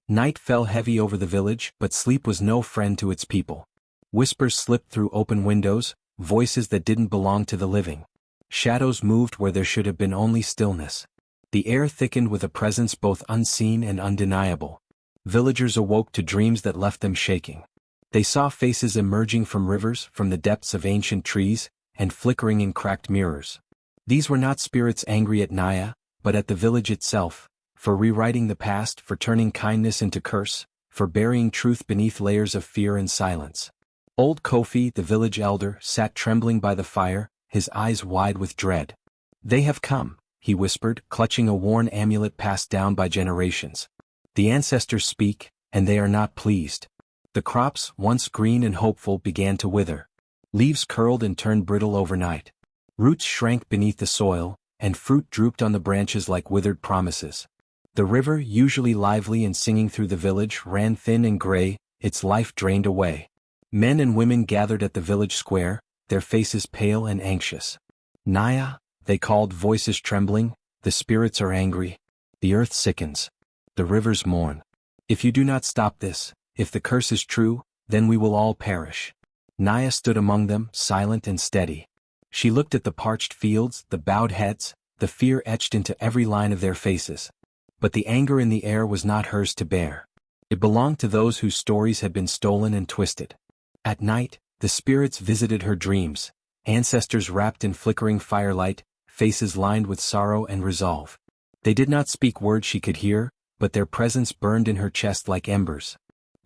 Night fell heavy over the village, but sleep was no friend to its people. Whispers slipped through open windows, voices that didn't belong to the living. Shadows moved where there should have been only stillness. The air thickened with a presence both unseen and undeniable. Villagers awoke to dreams that left them shaking. They saw faces emerging from rivers, from the depths of ancient trees, and flickering in cracked mirrors. These were not spirits angry at Naya, but at the village itself, for rewriting the past, for turning kindness into curse, for burying truth beneath layers of fear and silence. Old Kofi, the village elder, sat trembling by the fire, his eyes wide with dread. They have come, he whispered, clutching a worn amulet passed down by generations. The ancestors speak, and they are not pleased. The crops, once green and hopeful, began to wither. Leaves curled and turned brittle overnight. Roots shrank beneath the soil, and fruit drooped on the branches like withered promises. The river, usually lively and singing through the village, ran thin and gray, its life drained away. Men and women gathered at the village square, their faces pale and anxious. Naya, they called, voices trembling, the spirits are angry. The earth sickens. The rivers mourn. If you do not stop this, if the curse is true, then we will all perish. Naya stood among them, silent and steady. She looked at the parched fields, the bowed heads, the fear etched into every line of their faces. But the anger in the air was not hers to bear. It belonged to those whose stories had been stolen and twisted. At night, the spirits visited her dreams, ancestors wrapped in flickering firelight, faces lined with sorrow and resolve. They did not speak words she could hear, but their presence burned in her chest like embers.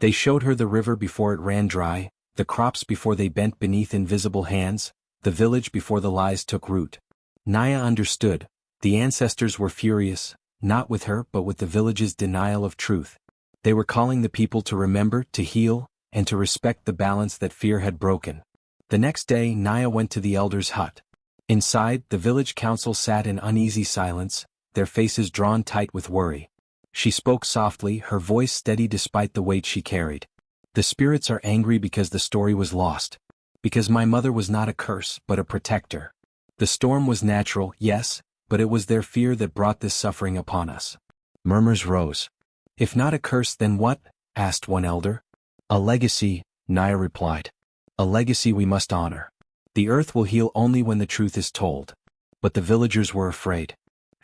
They showed her the river before it ran dry, the crops before they bent beneath invisible hands, the village before the lies took root. Naya understood. The ancestors were furious, not with her but with the village's denial of truth. They were calling the people to remember, to heal, and to respect the balance that fear had broken. The next day Naya went to the elder's hut. Inside, the village council sat in uneasy silence, their faces drawn tight with worry. She spoke softly, her voice steady despite the weight she carried. The spirits are angry because the story was lost. Because my mother was not a curse but a protector. The storm was natural, yes, but it was their fear that brought this suffering upon us. Murmurs rose. If not a curse, then what? Asked one elder. A legacy, Naya replied. A legacy we must honor. The earth will heal only when the truth is told. But the villagers were afraid.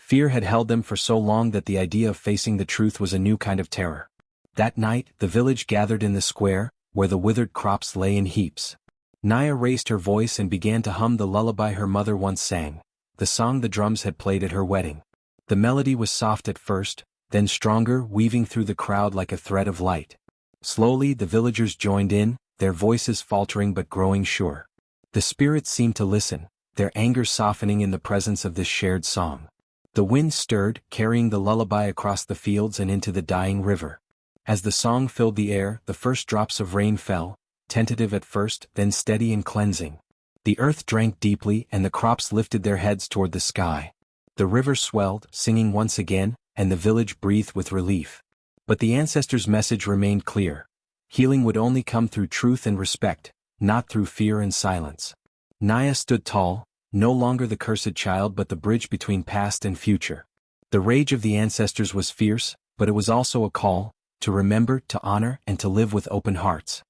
Fear had held them for so long that the idea of facing the truth was a new kind of terror. That night, the village gathered in the square, where the withered crops lay in heaps. Naya raised her voice and began to hum the lullaby her mother once sang, the song the drums had played at her wedding. The melody was soft at first, then stronger, weaving through the crowd like a thread of light. Slowly the villagers joined in, their voices faltering but growing sure. The spirits seemed to listen, their anger softening in the presence of this shared song. The wind stirred, carrying the lullaby across the fields and into the dying river. As the song filled the air, the first drops of rain fell, tentative at first, then steady and cleansing. The earth drank deeply and the crops lifted their heads toward the sky. The river swelled, singing once again, and the village breathed with relief. But the ancestors' message remained clear. Healing would only come through truth and respect, not through fear and silence. Naya stood tall, no longer the cursed child but the bridge between past and future. The rage of the ancestors was fierce, but it was also a call, to remember, to honor, and to live with open hearts.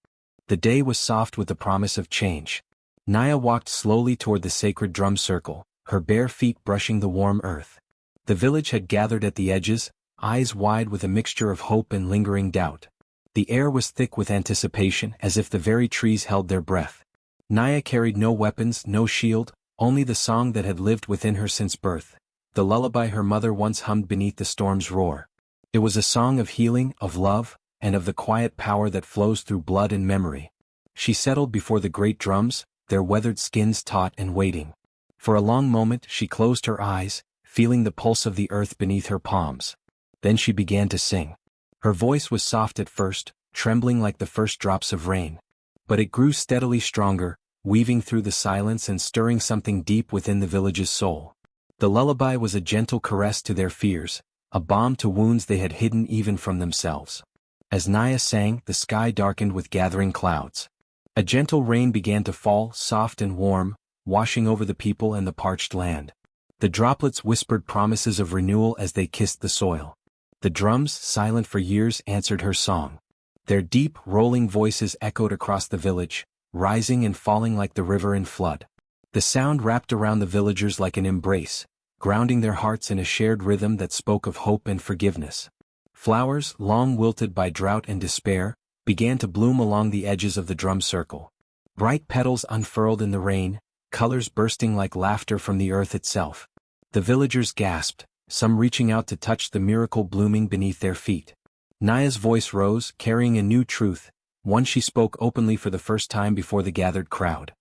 The day was soft with the promise of change. Naya walked slowly toward the sacred drum circle, her bare feet brushing the warm earth. The village had gathered at the edges, eyes wide with a mixture of hope and lingering doubt. The air was thick with anticipation, as if the very trees held their breath. Naya carried no weapons, no shield, only the song that had lived within her since birth, the lullaby her mother once hummed beneath the storm's roar. It was a song of healing, of love, and of the quiet power that flows through blood and memory. She settled before the great drums, their weathered skins taut and waiting. For a long moment she closed her eyes, feeling the pulse of the earth beneath her palms. Then she began to sing. Her voice was soft at first, trembling like the first drops of rain. But it grew steadily stronger, weaving through the silence and stirring something deep within the village's soul. The lullaby was a gentle caress to their fears, a balm to wounds they had hidden even from themselves. As Naya sang, the sky darkened with gathering clouds. A gentle rain began to fall, soft and warm, washing over the people and the parched land. The droplets whispered promises of renewal as they kissed the soil. The drums, silent for years, answered her song. Their deep, rolling voices echoed across the village, rising and falling like the river in flood. The sound wrapped around the villagers like an embrace, grounding their hearts in a shared rhythm that spoke of hope and forgiveness. Flowers, long wilted by drought and despair, began to bloom along the edges of the drum circle. Bright petals unfurled in the rain, colors bursting like laughter from the earth itself. The villagers gasped, some reaching out to touch the miracle blooming beneath their feet. Naya's voice rose, carrying a new truth, one she spoke openly for the first time before the gathered crowd.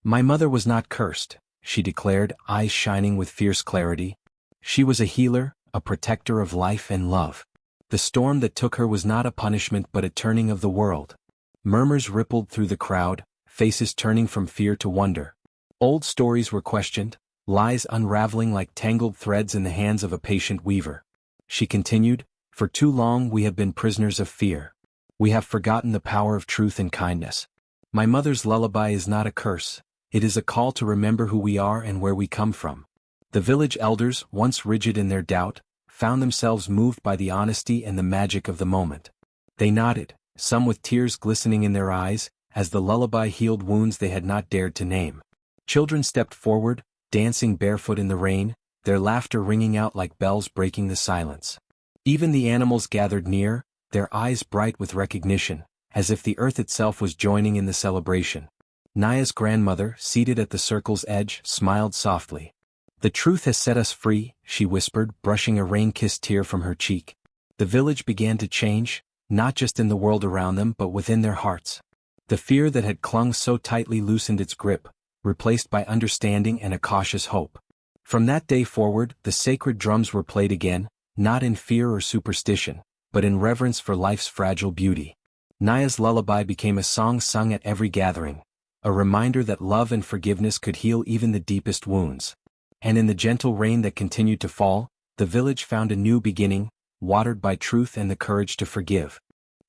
My mother was not cursed, she declared, eyes shining with fierce clarity. She was a healer, a protector of life and love. The storm that took her was not a punishment but a turning of the world. Murmurs rippled through the crowd, faces turning from fear to wonder. Old stories were questioned, lies unraveling like tangled threads in the hands of a patient weaver. She continued, for too long we have been prisoners of fear. We have forgotten the power of truth and kindness. My mother's lullaby is not a curse, it is a call to remember who we are and where we come from. The village elders, once rigid in their doubt, found themselves moved by the honesty and the magic of the moment. They nodded, some with tears glistening in their eyes, as the lullaby healed wounds they had not dared to name. Children stepped forward, dancing barefoot in the rain, their laughter ringing out like bells breaking the silence. Even the animals gathered near, their eyes bright with recognition, as if the earth itself was joining in the celebration. Naya's grandmother, seated at the circle's edge, smiled softly. The truth has set us free, she whispered, brushing a rain-kissed tear from her cheek. The village began to change, not just in the world around them but within their hearts. The fear that had clung so tightly loosened its grip, replaced by understanding and a cautious hope. From that day forward, the sacred drums were played again, not in fear or superstition, but in reverence for life's fragile beauty. Naya's lullaby became a song sung at every gathering, a reminder that love and forgiveness could heal even the deepest wounds. And in the gentle rain that continued to fall, the village found a new beginning, watered by truth and the courage to forgive.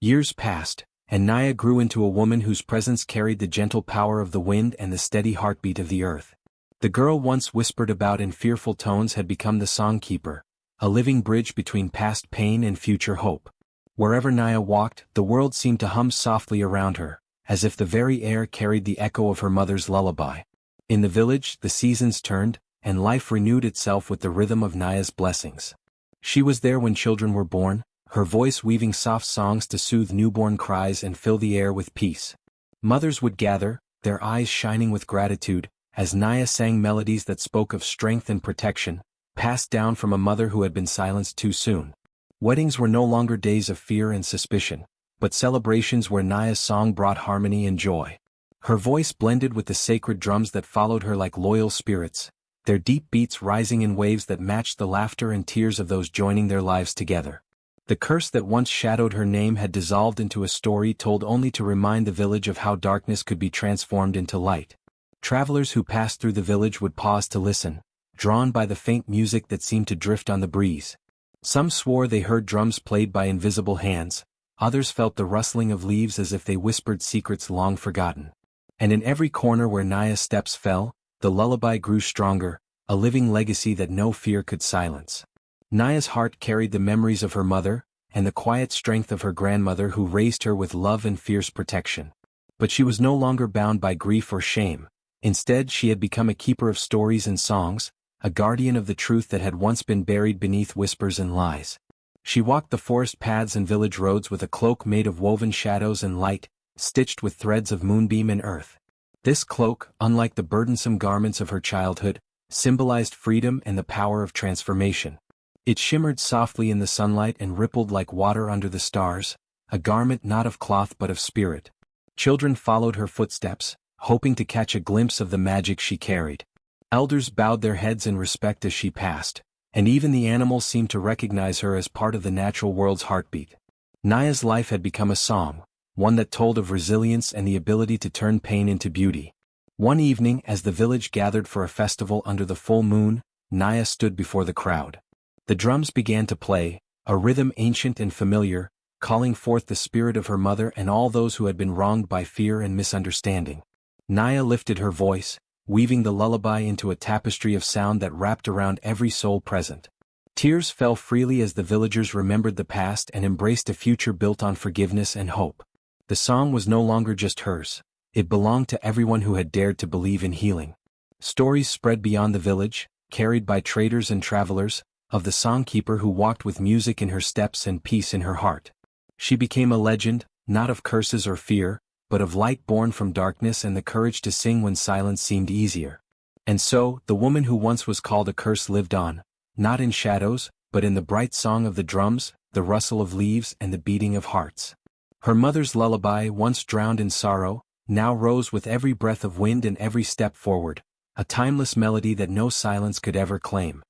Years passed, and Naya grew into a woman whose presence carried the gentle power of the wind and the steady heartbeat of the earth. The girl once whispered about in fearful tones had become the songkeeper, a living bridge between past pain and future hope. Wherever Naya walked, the world seemed to hum softly around her, as if the very air carried the echo of her mother's lullaby. In the village, the seasons turned, and life renewed itself with the rhythm of Naya's blessings. She was there when children were born, her voice weaving soft songs to soothe newborn cries and fill the air with peace. Mothers would gather, their eyes shining with gratitude, as Naya sang melodies that spoke of strength and protection, passed down from a mother who had been silenced too soon. Weddings were no longer days of fear and suspicion, but celebrations where Naya's song brought harmony and joy. Her voice blended with the sacred drums that followed her like loyal spirits, their deep beats rising in waves that matched the laughter and tears of those joining their lives together. The curse that once shadowed her name had dissolved into a story told only to remind the village of how darkness could be transformed into light. Travelers who passed through the village would pause to listen, drawn by the faint music that seemed to drift on the breeze. Some swore they heard drums played by invisible hands, others felt the rustling of leaves as if they whispered secrets long forgotten. And in every corner where Naya's steps fell, the lullaby grew stronger, a living legacy that no fear could silence. Naya's heart carried the memories of her mother, and the quiet strength of her grandmother who raised her with love and fierce protection. But she was no longer bound by grief or shame. Instead, she had become a keeper of stories and songs, a guardian of the truth that had once been buried beneath whispers and lies. She walked the forest paths and village roads with a cloak made of woven shadows and light, stitched with threads of moonbeam and earth. This cloak, unlike the burdensome garments of her childhood, symbolized freedom and the power of transformation. It shimmered softly in the sunlight and rippled like water under the stars, a garment not of cloth but of spirit. Children followed her footsteps, hoping to catch a glimpse of the magic she carried. Elders bowed their heads in respect as she passed, and even the animals seemed to recognize her as part of the natural world's heartbeat. Naya's life had become a song, one that told of resilience and the ability to turn pain into beauty. One evening, as the village gathered for a festival under the full moon, Naya stood before the crowd. The drums began to play, a rhythm ancient and familiar, calling forth the spirit of her mother and all those who had been wronged by fear and misunderstanding. Naya lifted her voice, weaving the lullaby into a tapestry of sound that wrapped around every soul present. Tears fell freely as the villagers remembered the past and embraced a future built on forgiveness and hope. The song was no longer just hers, it belonged to everyone who had dared to believe in healing. Stories spread beyond the village, carried by traders and travelers, of the songkeeper who walked with music in her steps and peace in her heart. She became a legend, not of curses or fear, but of light born from darkness and the courage to sing when silence seemed easier. And so, the woman who once was called a curse lived on, not in shadows, but in the bright song of the drums, the rustle of leaves and the beating of hearts. Her mother's lullaby, once drowned in sorrow, now rose with every breath of wind and every step forward, a timeless melody that no silence could ever claim.